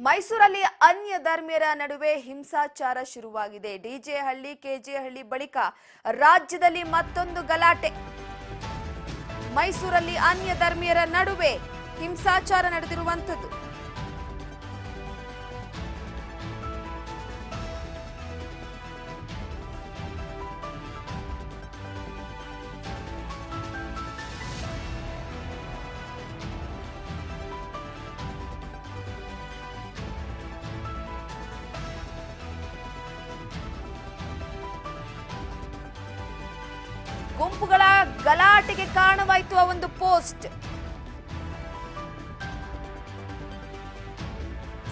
ಮೈಸೂರಲ್ಲಿ ಅನ್ಯ ಧರ್ಮೀಯರ ನಡುವೆ ಹಿಂಸಾಚಾರ ಶುರುವಾಗಿದೆ. ಡಿಜೆ ಹಳ್ಳಿ ಕೆಜೆ ಹಳ್ಳಿ ಬಳಿಕ ರಾಜ್ಯದಲ್ಲಿ ಮತ್ತೊಂದು ಗಲಾಟೆ. ಮೈಸೂರಲ್ಲಿ ಅನ್ಯ ಧರ್ಮೀಯರ ನಡುವೆ ಹಿಂಸಾಚಾರ ನಡೆದಿರುವಂತದ್ದು. ಗುಂಪುಗಳ ಗಲಾಟೆಗೆ ಕಾರಣವಾಯಿತು ಆ ಒಂದು ಪೋಸ್ಟ್.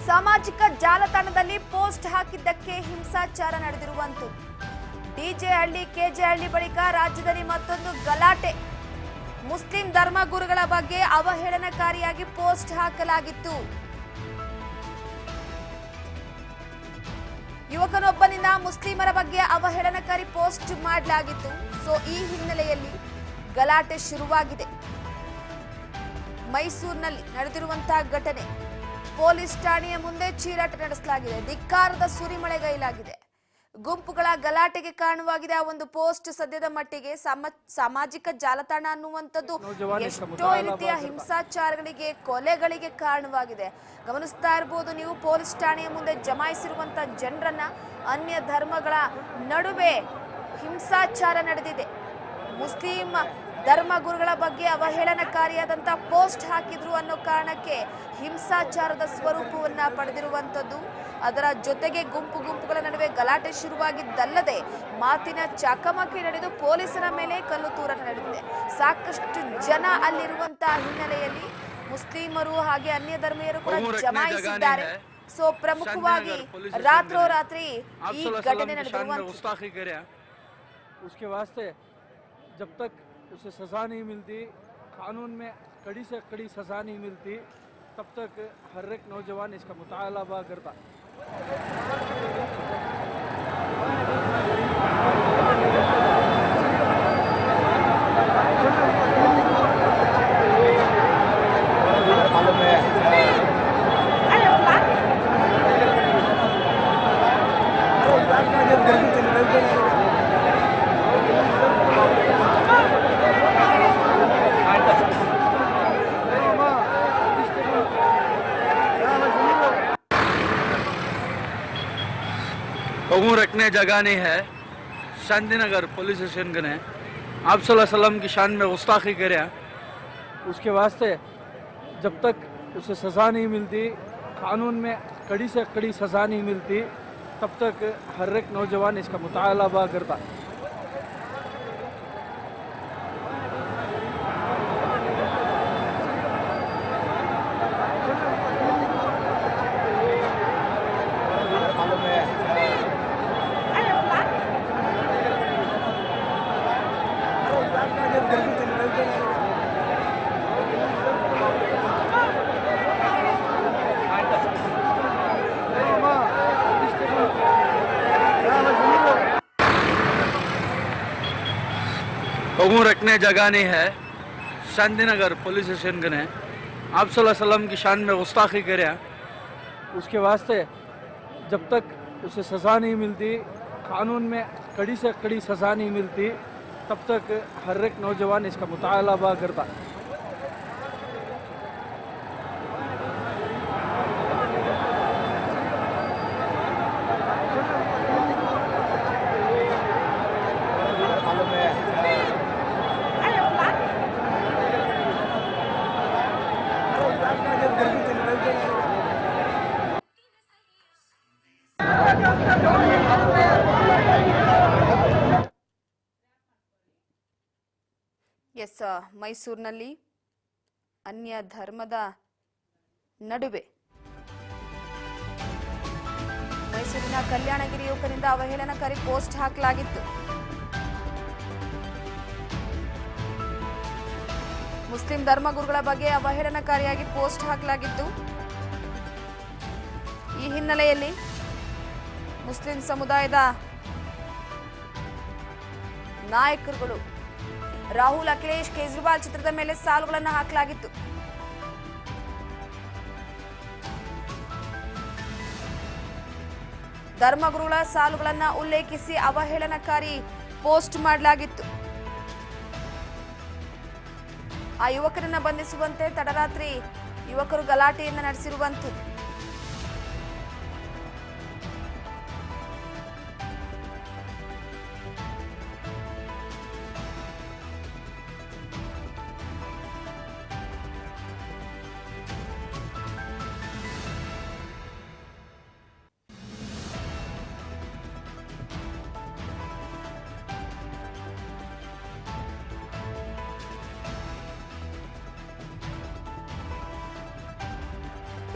ಸಾಮಾಜಿಕ ಜಾಲತಾಣದಲ್ಲಿ ಪೋಸ್ಟ್ ಹಾಕಿದ್ದಕ್ಕೆ ಹಿಂಸಾಚಾರ ನಡೆದಿರುವಂತದ್ದು. ಡಿಜೆ ಹಳ್ಳಿ ಕೆಜೆ ಹಳ್ಳಿ ಬಳಿಕ ರಾಜ್ಯದಲ್ಲಿ ಮತ್ತೊಂದು ಗಲಾಟೆ. ಮುಸ್ಲಿಂ ಧರ್ಮಗುರುಗಳ ಬಗ್ಗೆ ಅವಹೇಳನಕಾರಿಯಾಗಿ ಪೋಸ್ಟ್ ಹಾಕಲಾಗಿತ್ತು. ಯುವಕನೊಬ್ಬನಿಂದ ಮುಸ್ಲಿಮರ ಬಗ್ಗೆ ಅವಹೇಳನಕಾರಿ ಪೋಸ್ಟ್ ಮಾಡಲಾಗಿತ್ತು. ಸೊ ಈ ಹಿನ್ನೆಲೆಯಲ್ಲಿ ಗಲಾಟೆ ಶುರುವಾಗಿದೆ. ಮೈಸೂರಿನಲ್ಲಿ ನಡೆದಿರುವಂತಹ ಘಟನೆ. ಪೊಲೀಸ್ ಠಾಣೆಯ ಮುಂದೆ ಚೀರಾಟ ನಡೆಸಲಾಗಿದೆ. ಧಿಕ್ಕಾರದ ಸುರಿಮಳೆಗೈಲಾಗಿದೆ. ಗುಂಪುಗಳ ಗಲಾಟೆಗೆ ಕಾರಣವಾಗಿದೆ ಆ ಒಂದು ಪೋಸ್ಟ್. ಸದ್ಯದ ಮಟ್ಟಿಗೆ ಸಾಮಾಜಿಕ ಜಾಲತಾಣ ಅನ್ನುವಂಥದ್ದು ಎಷ್ಟೋ ರೀತಿಯ ಹಿಂಸಾಚಾರಗಳಿಗೆ, ಕೊಲೆಗಳಿಗೆ ಕಾರಣವಾಗಿದೆ. ಗಮನಿಸ್ತಾ ಇರಬಹುದು ನೀವು, ಪೊಲೀಸ್ ಠಾಣೆಯ ಮುಂದೆ ಜಮಾಯಿಸಿರುವಂತಹ ಜನರನ್ನ ಅನ್ಯ ಧರ್ಮಗಳ ನಡುವೆ ಹಿಂಸಾಚಾರ ನಡೆದಿದೆ. ಮುಸ್ಲಿಂ ಧರ್ಮಗುರುಗಳ ಬಗ್ಗೆ ಅವಹೇಳನಕಾರಿಯಾದಂತಹ ಪೋಸ್ಟ್ ಹಾಕಿದ್ರು ಅನ್ನೋ ಕಾರಣಕ್ಕೆ ಹಿಂಸಾಚಾರದ ಸ್ವರೂಪವನ್ನ ಪಡೆದಿರುವಂತದ್ದು. ಅದರ ಜೊತೆಗೆ ಗುಂಪುಗಳ ನಡುವೆ ಗಲಾಟೆ ಶುರುವಾಗಿದ್ದಲ್ಲದೆ ಮಾತಿನ ಚಕಮಕಿ ನಡೆದು ಪೊಲೀಸರ ಮೇಲೆ ಕಲ್ಲು ತೂರಾಟ ನಡೆದಿದೆ. ಸಾಕಷ್ಟು ಜನ ಅಲ್ಲಿರುವಂತಹ ಹಿನ್ನೆಲೆಯಲ್ಲಿ ಮುಸ್ಲಿಮರು ಹಾಗೆ ಅನ್ಯ ಧರ್ಮೀಯರು ಕೂಡ ಜಮಾಯಿಸಿದ್ದಾರೆ. ಸೊ ಪ್ರಮುಖವಾಗಿ ರಾತ್ರೋರಾತ್ರಿ ಈ ಘಟನೆ ನಡೆದಿರುವಂತದ್ದು. उसके वास्ते जब तक उसे सज़ा नहीं मिलती, कानून में कड़ी से कड़ी सज़ा नहीं मिलती, तब तक हर एक नौजवान इसका मुतालबा करता। कहूँ रखने जगह नहीं है। शांतिनगर पुलिस स्टेशन ने आप सल्लल्लाहु अलैहि वसल्लम की शान में गुस्ताखी करे। उसके वास्ते जब तक उसे सज़ा नहीं मिलती, कानून में कड़ी से कड़ी सज़ा नहीं मिलती, तब तक हर एक नौजवान इसका मुतालबा करता। कहूँ रखने जगह नहीं है। शांतिनगर पुलिस स्टेशन ने आप सल्लल्लाहु अलैहि वसल्लम की शान में गुस्ताखी करे। उसके वास्ते जब तक उसे सज़ा नहीं मिलती, कानून में कड़ी से कड़ी सज़ा नहीं मिलती, तब तक हर एक नौजवान इसका मुतालबा करता। ಎಸ್, ಮೈಸೂರಿನಲ್ಲಿ ಅನ್ಯ ಧರ್ಮದ ನಡುವೆ ಮೈಸೂರಿನ ಕಲ್ಯಾಣಗಿರಿ ಯುವಕನಿಂದ ಅವಹೇಳನಕಾರಿ ಪೋಸ್ಟ್ ಹಾಕಲಾಗಿತ್ತು. ಮುಸ್ಲಿಂ ಧರ್ಮಗುರುಗಳ ಬಗ್ಗೆ ಅವಹೇಳನಕಾರಿಯಾಗಿ ಪೋಸ್ಟ್ ಹಾಕಲಾಗಿತ್ತು. ಈ ಹಿನ್ನೆಲೆಯಲ್ಲಿ ಮುಸ್ಲಿಂ ಸಮುದಾಯದ ನಾಯಕರುಗಳು ರಾಹುಲ್ ಅಖಿಲೇಶ್ ಕೇಜ್ರಿವಾಲ್ ಚಿತ್ರದ ಮೇಲೆ ಸಾಲುಗಳನ್ನು ಹಾಕಲಾಗಿತ್ತು. ಧರ್ಮಗುರುಗಳ ಸಾಲುಗಳನ್ನ ಉಲ್ಲೇಖಿಸಿ ಅವಹೇಳನಕಾರಿ ಪೋಸ್ಟ್ ಮಾಡಲಾಗಿತ್ತು. ಆ ಯುವಕರನ್ನ ಬಂಧಿಸುವಂತೆ ತಡರಾತ್ರಿ ಯುವಕರು ಗಲಾಟೆಯನ್ನ ನಡೆಸಿರುವಂಥದ್ದು.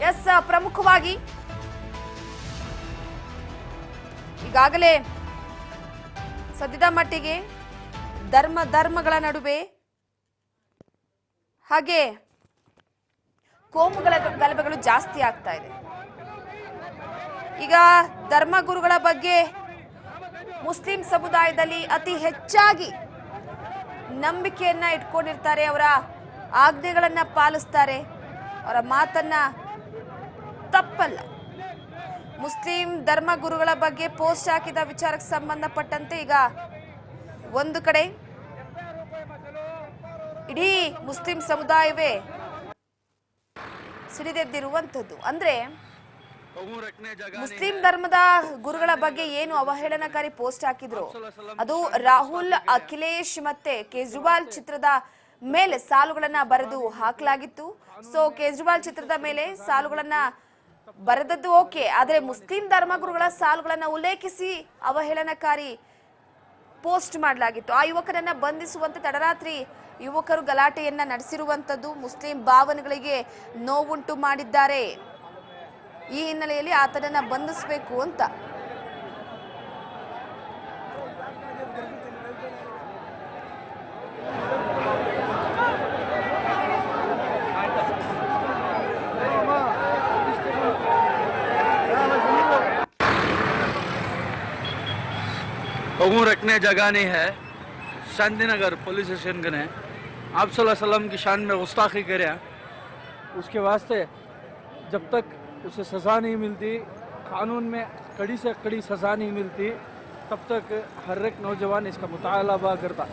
ಎಸ್, ಪ್ರಮುಖವಾಗಿ ಈಗಾಗಲೇ ಸದ್ಯದ ಮಟ್ಟಿಗೆ ಧರ್ಮಗಳ ನಡುವೆ ಹಾಗೆ ಕೋಮುಗಳ ಗಲಭೆಗಳು ಜಾಸ್ತಿ ಆಗ್ತಾ ಇದೆ. ಈಗ ಧರ್ಮಗುರುಗಳ ಬಗ್ಗೆ ಮುಸ್ಲಿಂ ಸಮುದಾಯದಲ್ಲಿ ಅತಿ ಹೆಚ್ಚಾಗಿ ನಂಬಿಕೆಯನ್ನ ಇಟ್ಕೊಂಡಿರ್ತಾರೆ, ಅವರ ಆಜ್ಞೆಗಳನ್ನ ಪಾಲಿಸ್ತಾರೆ, ಅವರ ಮಾತನ್ನ ತಪ್ಪಲ್ಲ. ಮುಸ್ಲಿಂ ಧರ್ಮಗುರುಗಳ ಬಗ್ಗೆ ಪೋಸ್ಟ್ ಹಾಕಿದ ವಿಚಾರಕ್ಕೆ ಸಂಬಂಧಪಟ್ಟಂತೆ ಈಗ ಒಂದು ಕಡೆ ಇಡೀ ಮುಸ್ಲಿಂ ಸಮುದಾಯವೇ ಸಿಡಿದೆದ್ದಿರುವಂಥದ್ದು. ಅಂದ್ರೆ ಮುಸ್ಲಿಂ ಧರ್ಮದ ಗುರುಗಳ ಬಗ್ಗೆ ಏನು ಅವಹೇಳನಕಾರಿ ಪೋಸ್ಟ್ ಹಾಕಿದ್ರು, ಅದು ರಾಹುಲ್, ಅಖಿಲೇಶ್ ಮತ್ತೆ ಕೇಜ್ರಿವಾಲ್ ಚಿತ್ರದ ಮೇಲೆ ಸಾಲುಗಳನ್ನ ಬರೆದು ಹಾಕಲಾಗಿತ್ತು. ಸೊ ಕೇಜ್ರಿವಾಲ್ ಚಿತ್ರದ ಮೇಲೆ ಸಾಲುಗಳನ್ನ ಬರೆದದ್ದು ಓಕೆ, ಆದ್ರೆ ಮುಸ್ಲಿಂ ಧರ್ಮಗುರುಗಳ ಸಾಲುಗಳನ್ನ ಉಲ್ಲೇಖಿಸಿ ಅವಹೇಳನಕಾರಿ ಪೋಸ್ಟ್ ಮಾಡಲಾಗಿತ್ತು. ಆ ಯುವಕರನ್ನ ಬಂಧಿಸುವಂತೆ ತಡರಾತ್ರಿ ಯುವಕರು ಗಲಾಟೆಯನ್ನ ನಡೆಸಿರುವಂತದ್ದು, ಮುಸ್ಲಿಂ ಭಾವನೆಗಳಿಗೆ ನೋವುಂಟು ಮಾಡಿದ್ದಾರೆ. ಈ ಹಿನ್ನೆಲೆಯಲ್ಲಿ ಆತನನ್ನ ಬಂಧಿಸಬೇಕು ಅಂತ पगू रखने जगह नहीं है। शांतिनगर पुलिस स्टेशन ने आप सल्लल्लाहु अलैहि वसल्लम की शान में गुस्ताखी करे, उसके वास्ते जब तक उसे सज़ा नहीं मिलती, कानून में कड़ी से कड़ी सज़ा नहीं मिलती, तब तक हर एक नौजवान इसका मुतालबा करता।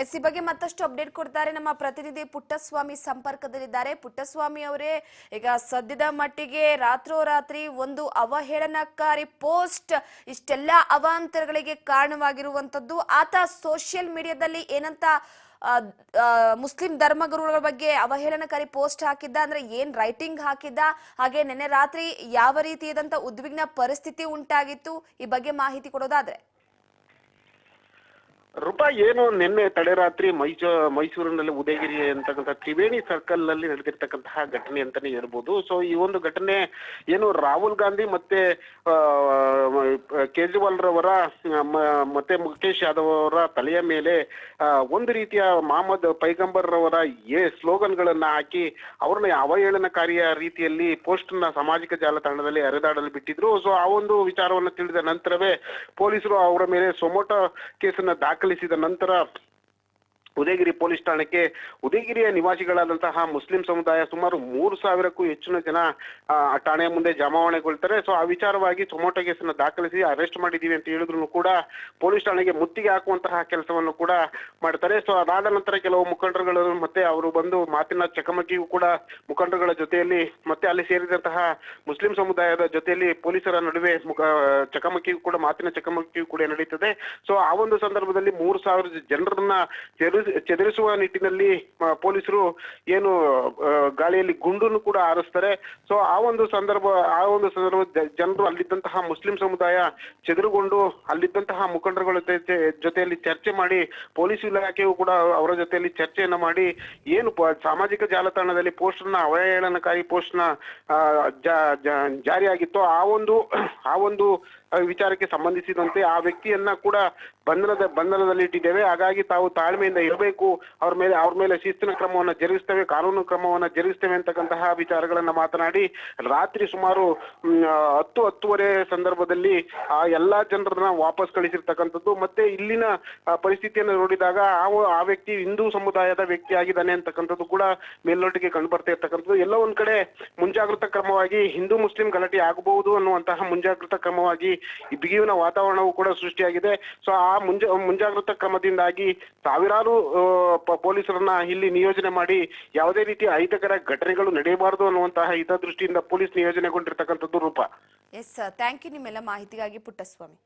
ಎಸ್, ಈ ಬಗ್ಗೆ ಮತ್ತಷ್ಟು ಅಪ್ಡೇಟ್ ಕೊಡ್ತಾರೆ ನಮ್ಮ ಪ್ರತಿನಿಧಿ ಪುಟ್ಟಸ್ವಾಮಿ ಸಂಪರ್ಕದಲ್ಲಿದ್ದಾರೆ. ಪುಟ್ಟಸ್ವಾಮಿ ಅವರೇ, ಈಗ ಸದ್ಯದ ಮಟ್ಟಿಗೆ ರಾತ್ರೋರಾತ್ರಿ ಒಂದು ಅವಹೇಳನಕಾರಿ ಪೋಸ್ಟ್ ಇಷ್ಟೆಲ್ಲ ಅವಾಂತರಗಳಿಗೆ ಕಾರಣವಾಗಿರುವಂತದ್ದು. ಆತ ಸೋಷಿಯಲ್ ಮೀಡಿಯಾದಲ್ಲಿ ಏನಂತ ಮುಸ್ಲಿಂ ಧರ್ಮಗುರುಗಳ ಬಗ್ಗೆ ಅವಹೇಳನಕಾರಿ ಪೋಸ್ಟ್ ಹಾಕಿದ್ದ, ಅಂದ್ರೆ ಏನ್ ರೈಟಿಂಗ್ ಹಾಕಿದ್ದ, ಹಾಗೆ ನಿನ್ನೆ ರಾತ್ರಿ ಯಾವ ರೀತಿಯಾದಂತ ಉದ್ವಿಗ್ನ ಪರಿಸ್ಥಿತಿ ಉಂಟಾಗಿತ್ತು, ಈ ಬಗ್ಗೆ ಮಾಹಿತಿ ಕೊಡೋದಾದ್ರೆ. ರೂಪಾ, ಏನು ನಿನ್ನೆ ತಡರಾತ್ರಿ ಮೈಸೂರಿನಲ್ಲಿ ಉದಯಗಿರಿ ಅಂತಕ್ಕಂಥ ತ್ರಿವೇಣಿ ಸರ್ಕಲ್ ನಲ್ಲಿ ನಡೆದಿರ್ತಕ್ಕಂತಹ ಘಟನೆ ಅಂತಾನೆ ಹೇಳ್ಬೋದು. ಸೊ ಈ ಒಂದು ಘಟನೆ ಏನು ರಾಹುಲ್ ಗಾಂಧಿ ಮತ್ತೆ ಕೇಜ್ರಿವಾಲ್ ರವರ ಮತ್ತೆ ಮುಖೇಶ್ ಯಾದವ್ ಅವರ ತಲೆಯ ಮೇಲೆ ಒಂದು ರೀತಿಯ ಮಹಮ್ಮದ್ ಪೈಗಂಬರ್ ರವರ ಸ್ಲೋಗನ್ ಗಳನ್ನ ಹಾಕಿ ಅವ್ರನ್ನ ಅವಹೇಳನಕಾರಿಯ ರೀತಿಯಲ್ಲಿ ಪೋಸ್ಟ್ ನ ಸಾಮಾಜಿಕ ಜಾಲತಾಣದಲ್ಲಿ ಹರಿದಾಡಲು ಬಿಟ್ಟಿದ್ರು. ಸೊ ಆ ಒಂದು ವಿಚಾರವನ್ನು ತಿಳಿದ ನಂತರವೇ ಪೊಲೀಸರು ಅವರ ಮೇಲೆ ಸೊಮೋಟೋ ಕೇಸನ್ನ ದಾಖಲಿಸಿದ ನಂತರ ಉದಯಗಿರಿ ಪೊಲೀಸ್ ಠಾಣೆಗೆ ಉದಯಗಿರಿಯ ನಿವಾಸಿಗಳಾದಂತಹ ಮುಸ್ಲಿಂ ಸಮುದಾಯ ಸುಮಾರು 3,000ಕ್ಕೂ ಹೆಚ್ಚಿನ ಜನ ಠಾಣೆಯ ಮುಂದೆ ಜಮಾವಣೆಗೊಳ್ತಾರೆ. ಸೊ ಆ ವಿಚಾರವಾಗಿ ಟೊಮೊಟೊ ಕೇಸನ್ನು ದಾಖಲಿಸಿ ಅರೆಸ್ಟ್ ಮಾಡಿದೀವಿ ಅಂತ ಹೇಳಿದ್ರು ಕೂಡ ಪೊಲೀಸ್ ಠಾಣೆಗೆ ಮುತ್ತಿಗೆ ಹಾಕುವಂತಹ ಕೆಲಸವನ್ನು ಕೂಡ ಮಾಡ್ತಾರೆ. ಸೊ ಅದಾದ ನಂತರ ಕೆಲವು ಮುಖಂಡರುಗಳು ಮತ್ತೆ ಅವರು ಬಂದು ಮಾತಿನ ಚಕಮಕಿಯೂ ಕೂಡ ಮುಖಂಡರುಗಳ ಜೊತೆಯಲ್ಲಿ ಮತ್ತೆ ಅಲ್ಲಿ ಸೇರಿದಂತಹ ಮುಸ್ಲಿಂ ಸಮುದಾಯದ ಜೊತೆಯಲ್ಲಿ ಪೊಲೀಸರ ನಡುವೆ ಚಕಮಕಿಯೂ ಕೂಡ ಮಾತಿನ ಚಕಮಕಿಯೂ ಕೂಡ ನಡೀತದೆ. ಸೊ ಆ ಒಂದು ಸಂದರ್ಭದಲ್ಲಿ 3,000 ಜನರನ್ನ ಚದುರಿಸುವ ನಿಟ್ಟಿನಲ್ಲಿ ಪೊಲೀಸರು ಏನು ಗಾಳಿಯಲ್ಲಿ ಗುಂಡನ್ನು ಕೂಡ ಹಾರಿಸ್ತಾರೆ. ಸೊ ಆ ಒಂದು ಸಂದರ್ಭ ಜನರು ಅಲ್ಲಿದ್ದಂತಹ ಮುಸ್ಲಿಂ ಸಮುದಾಯ ಚದುರುಗೊಂಡು ಅಲ್ಲಿದ್ದಂತಹ ಮುಖಂಡರುಗಳ ಜೊತೆಯಲ್ಲಿ ಚರ್ಚೆ ಮಾಡಿ ಪೊಲೀಸ್ ಇಲಾಖೆಯು ಕೂಡ ಅವರ ಜೊತೆಯಲ್ಲಿ ಚರ್ಚೆಯನ್ನ ಮಾಡಿ ಏನು ಸಾಮಾಜಿಕ ಜಾಲತಾಣದಲ್ಲಿ ಪೋಸ್ಟ್ನ ಅವಹೇಳನಕಾರಿ ಪೋಸ್ಟ್ನ ಜಾರಿಯಾಗಿತ್ತು ಆ ಒಂದು ವಿಚಾರಕ್ಕೆ ಸಂಬಂಧಿಸಿದಂತೆ ಆ ವ್ಯಕ್ತಿಯನ್ನ ಕೂಡ ಬಂಧನದಲ್ಲಿ ಇಟ್ಟಿದ್ದೇವೆ. ಹಾಗಾಗಿ ತಾವು ತಾಳ್ಮೆಯಿಂದ ಇರಬೇಕು, ಅವ್ರ ಮೇಲೆ ಶಿಸ್ತಿನ ಕ್ರಮವನ್ನ ಜರುಗಿಸ್ತೇವೆ, ಕಾನೂನು ಕ್ರಮವನ್ನ ಜರುಗಿಸ್ತೇವೆ ಅಂತಕ್ಕಂತಹ ವಿಚಾರಗಳನ್ನ ಮಾತನಾಡಿ ರಾತ್ರಿ ಸುಮಾರು 10-10:30 ಸಂದರ್ಭದಲ್ಲಿ ಆ ಎಲ್ಲಾ ಜನರನ್ನ ವಾಪಸ್ ಕಳಿಸಿರ್ತಕ್ಕಂಥದ್ದು. ಮತ್ತೆ ಇಲ್ಲಿನ ಪರಿಸ್ಥಿತಿಯನ್ನು ನೋಡಿದಾಗ ಆ ವ್ಯಕ್ತಿ ಹಿಂದೂ ಸಮುದಾಯದ ವ್ಯಕ್ತಿ ಆಗಿದ್ದಾನೆ ಅಂತಕ್ಕಂಥದ್ದು ಕೂಡ ಮೇಲ್ನೋಟಿಗೆ ಕಂಡು ಬರ್ತಾ ಇರ್ತಕ್ಕಂಥದ್ದು. ಎಲ್ಲ ಒಂದ್ ಕಡೆ ಮುಂಜಾಗ್ರತಾ ಕ್ರಮವಾಗಿ ಹಿಂದೂ ಮುಸ್ಲಿಂ ಗಲಾಟೆ ಆಗಬಹುದು ಅನ್ನುವಂತಹ ಮುಂಜಾಗ್ರತಾ ಕ್ರಮವಾಗಿ ಈ ಬಿಗುವಿನ ವಾತಾವರಣವೂ ಕೂಡ ಸೃಷ್ಟಿಯಾಗಿದೆ. ಸೊ ಆ ಮುಂಜಾಗ್ರತಾ ಕ್ರಮದಿಂದಾಗಿ ಸಾವಿರಾರು ಪೊಲೀಸರನ್ನ ಇಲ್ಲಿ ನಿಯೋಜನೆ ಮಾಡಿ ಯಾವುದೇ ರೀತಿಯ ಅಹಿತಕರ ಘಟನೆಗಳು ನಡೆಯಬಾರದು ಅನ್ನುವಂತಹ ಹಿತದೃಷ್ಟಿಯಿಂದ ಪೊಲೀಸ್ ನಿಯೋಜನೆಗೊಂಡಿರ್ತಕ್ಕಂಥದ್ದು ರೂಪ. ಎಸ್, ಥ್ಯಾಂಕ್ ಯು ನಿಮ್ಮೆಲ್ಲ ಮಾಹಿತಿಗಾಗಿ ಪುಟ್ಟಸ್ವಾಮಿ.